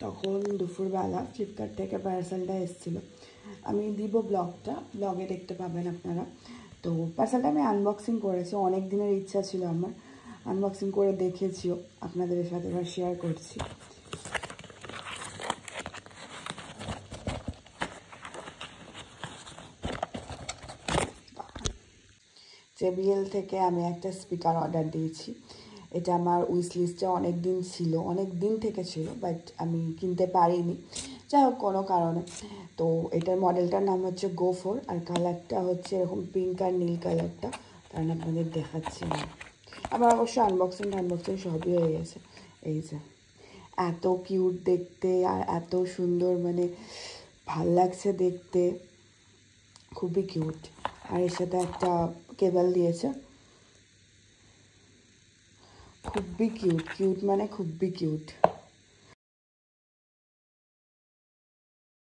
তখন দুপুরবেলা ফ্লিপকার্ট থেকে পার্সেলটা এসেছিলো। আমি দিব ব্লগে দেখতে পাবেন আপনারা। তো পার্সেলটা আমি আনবক্সিং করেছি, অনেক দিনের ইচ্ছা ছিল আমার, আনবক্সিং করে দেখেছিও, আপনাদের সাথে এবার শেয়ার করছি। JBL থেকে আমি একটা স্পিকার অর্ডার দিয়েছি। এটা আমার উইশ লিস্টে অনেক দিন থেকে ছিল, বাট আমি কিনতে পারিনি, যাই হোক কোনো কারণে। তো এটার মডেলটার নাম হচ্ছে Go4, আর কালারটা হচ্ছে এরকম পিঙ্ক আর নীল কালারটা, কারণ আপনাদের দেখাচ্ছি না। আমার অবশ্য আনবক্সিং সবই হয়ে গেছে। এই যে এত কিউট দেখতে আর এত সুন্দর, মানে ভাল লাগছে দেখতে, খুবই কিউট। আর এর সাথে একটা কেবল দিয়েছে, খুবই কিউট মানে খুবই কিউট।